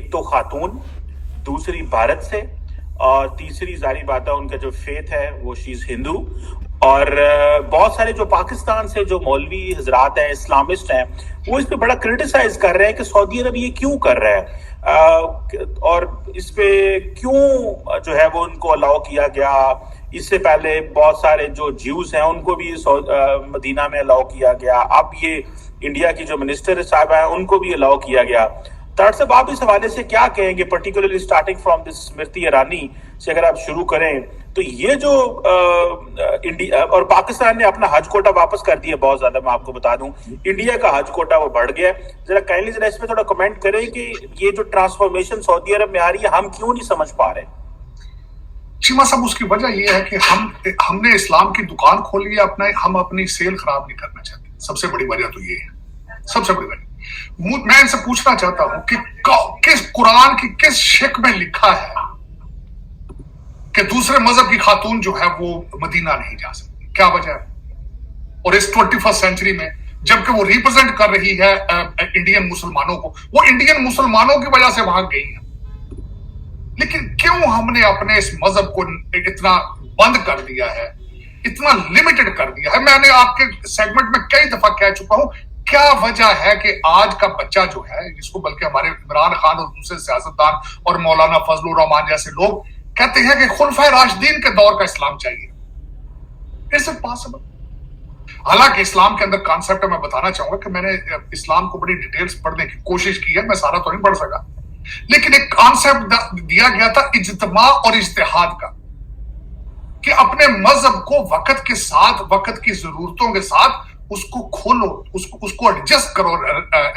ایک تو خاتون، دوسری بھارت سے، اور تیسری ظاہری بات ہے ان کا جو فیتھ ہے وہ شیز ہندو. اور بہت سارے جو پاکستان سے جو مولوی حضرات ہیں، اسلامسٹ ہیں، وہ اس پہ بڑا کرٹیسائز کر رہے ہیں کہ سعودی عرب یہ کیوں کر رہا ہے، اور اس پہ کیوں جو ہے وہ ان کو الاؤ کیا گیا. اس سے پہلے بہت سارے جو جیوز ہیں ان کو بھی مدینہ میں الاؤ کیا گیا. اب یہ انڈیا کی جو منسٹر صاحبہ ہیں ان کو بھی الاؤ کیا گیا. طاہر صاحب، آپ اس حوالے سے کیا کہیں گے، particularly starting from this Smriti ایرانی سے اگر آپ شروع کریں تو یہ جو انڈیا اور پاکستان نے اپنا حج کوٹا واپس کر دیا بہت زیادہ، میں آپ کو بتا دوں انڈیا کا حج کوٹا وہ بڑھ گیا. ذرا کائنڈلی ذرا اس پہ تھوڑا کمنٹ کریں کہ یہ جو ٹرانسفارمیشن سعودی عرب میں آ رہی ہے ہم کیوں نہیں سمجھ پا رہے؟ چیما صاحب، اس کی وجہ یہ ہے کہ ہم نے اسلام کی دکان کھولی ہے، ہم اپنی سیل خراب نہیں کرنا چاہتے. سب سے بڑی وجہ تو یہ ہے، سب سے بڑی وجہ. میں ان سے پوچھنا چاہتا ہوں کہ کس قرآن کی کس شک میں لکھا ہے کہ دوسرے مذہب کی خاتون جو ہے وہ مدینہ نہیں جا سکتی؟ کیا وجہ ہے؟ اور اس 21 سینچری میں جبکہ وہ ریپرزینٹ کر رہی ہے انڈین مسلمانوں کو، وہ انڈین مسلمانوں کی وجہ سے وہاں گئی ہیں. لیکن کیوں ہم نے اپنے اس مذہب کو اتنا بند کر دیا ہے، اتنا لمیٹڈ کر دیا ہے؟ میں نے آپ کے سیگمنٹ میں کئی دفعہ کہہ چکا ہوں کیا وجہ ہے کہ آج کا بچہ جو ہے، جس کو بلکہ ہمارے عمران خان اور دوسرے سیاستدان اور مولانا فضل الرحمان جیسے لوگ کہتے ہیں کہ خلفائے راشدین کے دور کا اسلام چاہیے. Is it possible؟ حالانکہ اسلام کے اندر کانسیپٹ میں بتانا چاہوں گا کہ میں نے اسلام کو بڑی ڈیٹیلز پڑھنے کی کوشش کی ہے، میں سارا تو نہیں پڑھ سکا، لیکن ایک کانسیپٹ دیا گیا تھا اجتماع اور اجتہاد کا، کہ اپنے مذہب کو وقت کے ساتھ، وقت کی ضرورتوں کے ساتھ اس کو کھولو، اس کو ایڈجسٹ کرو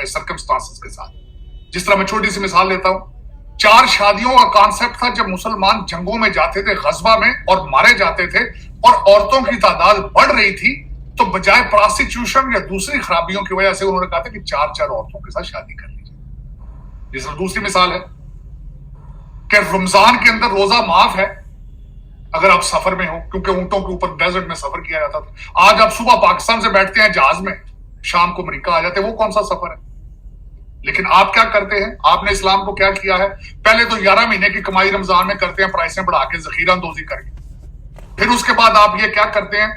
سرکمسٹانسز کے ساتھ. جس طرح میں چھوٹی سی مثال لیتا ہوں، 4 شادیوں کا کانسیپٹ تھا. جب مسلمان جنگوں میں جاتے تھے، غزوہ میں، اور مارے جاتے تھے اور عورتوں کی تعداد بڑھ رہی تھی، تو بجائے پراسٹیٹیوشن یا دوسری خرابیوں کی وجہ سے انہوں نے کہا تھا کہ 4 عورتوں کے ساتھ شادی کر لیجیے. جس طرح دوسری مثال ہے کہ رمضان کے اندر روزہ معاف ہے اگر آپ سفر میں ہو، کیونکہ اونٹوں کے اوپر ڈیزرٹ میں سفر کیا جاتا تھا. آج آپ صبح پاکستان سے بیٹھتے ہیں جہاز میں، شام کو امریکہ آ جاتے ہیں، وہ کون سا سفر ہے؟ لیکن آپ کیا کرتے ہیں؟ آپ نے اسلام کو کیا کیا ہے؟ پہلے تو 11 مہینے کی کمائی رمضان میں کرتے ہیں، پرائسیں بڑھا کے ذخیرہ اندوزی کر کے. پھر اس کے بعد آپ یہ کیا کرتے ہیں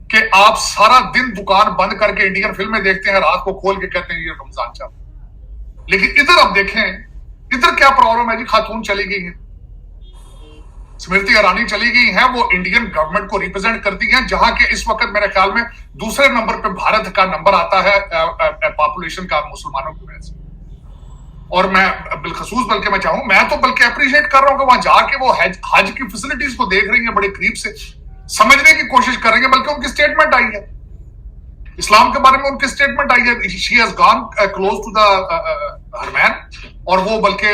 کہ آپ سارا دن دکان بند کر کے انڈین فلمیں دیکھتے ہیں، رات کو کھول کے کہتے ہیں یہ رمضان چل. لیکن ادھر آپ دیکھیں، ادھر کیا پرابلم ہے جی؟ خاتون چلی گئی ہیں، اسمرتی ایرانی چلی گئی ہیں، وہ انڈین گورنمنٹ کو ریپرزینٹ کرتی ہیں، جہاں کہ اس وقت میرے خیال میں دوسرے نمبر پہ بھارت کا نمبر آتا ہے پاپولیشن کا مسلمانوں کی وجہ سے. اور میں بالخصوص بلکہ میں چاہوں، میں تو بلکہ اپریشیٹ کر رہا ہوں کہ وہاں جا کے وہ حج کی فیسلٹیز کو دیکھ رہی ہیں، بڑے قریب سے سمجھنے کی کوشش کر رہی ہیں. بلکہ ان کی سٹیٹمنٹ آئی ہے اسلام کے بارے میں، ان کی سٹیٹمنٹ آئی ہے she has gone close to the حرمین، اور وہ بلکہ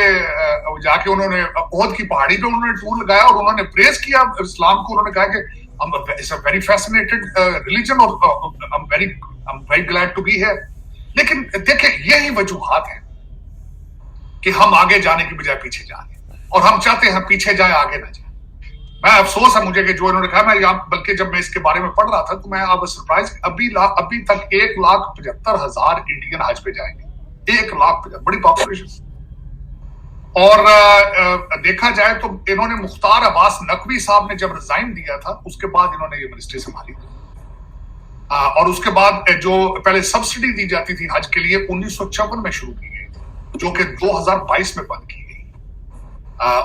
جا کے انہوں نے احد کی پہاڑی پہ انہوں نے ٹور لگایا اور انہوں نے پریز کیا اسلام کو. انہوں نے کہا کہ it's a very fascinated religion اور I'm very glad to be here. لیکن دیکھیں، یہی وجوہات ہیں کہ ہم آگے جانے کی بجائے پیچھے جا رہے ہیں، اور ہم چاہتے ہیں پیچھے جائیں، آگے نہ جائیں. میں افسوس ہے مجھے کہ جو انہوں نے کہا، میں بلکہ جب میں اس کے بارے میں پڑھ رہا تھا تو میں آپ سرپرائز، ابھی تک 1,75,000 انڈین حج پہ جائیں گے. 1,75,000 بڑی پاپولیشن. اور دیکھا جائے تو انہوں نے مختار عباس نقوی صاحب نے جب ریزائن دیا تھا، اس کے بعد انہوں نے یہ منسٹری سنبھالی تھی. اور اس کے بعد جو پہلے سبسڈی دی جاتی تھی حج کے لیے 1954 میں شروع کی گئی تھی، جو کہ 2022 میں بند کی گئی.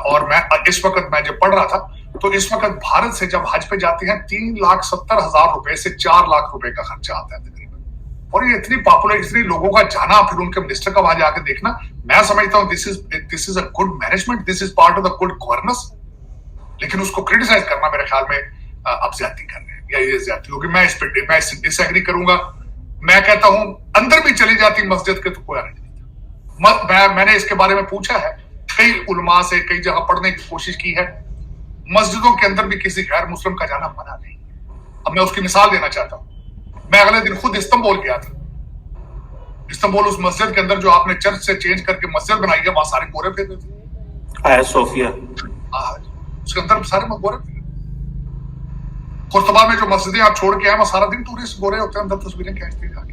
اور میں اس وقت میں جب پڑھ رہا تھا تو اس وقت بھارت سے جب حج پہ جاتے ہیں 3,70,000 روپے سے 4 لاکھ روپے کا خرچہ آتا ہے تقریباً. اور یہ اتنی پاپولر، اتنی لوگوں کا جانا، پھر ان کے منسٹر کا وہاں جا کے دیکھنا، میں سمجھتا ہوں this is a good management, this is part of the good governance. لیکن اس کو کریٹیسائز کرنا میرے خیال میں اب زیادتی کر رہے ہیں، یا یہ زیادتی ہوگی. میں اس سے ڈس ایگری کروں گا. میں کہتا ہوں اندر بھی چلی جاتی مسجد کے تو کوئی نہیں دیتا. میں نے اس کے بارے میں پوچھا ہے، کئی علماء سے کئی جگہ پڑھنے کی کوشش کی ہے. مسجدوں کے اندر بھی کسی غیر مسلم کا جانا منع نہیں. اب میں اس کی مثال دینا چاہتا ہوں. میں اگلے دن خود استنبول گیا تھا. استنبول اس مسجد کے اندر جو آپ نے چرچ سے چینج کر کے مسجد بنائی ہے، وہاں سارے گورے پھیرتے تھے. آیا صوفیہ، اس کے اندر سارے گورے تھے. قرطبہ میں جو مسجدیں آپ چھوڑ کے آئے، وہ سارا دن ٹورسٹ گورے ہوتے ہیں، اندر تصویریں کھینچتے جا کے.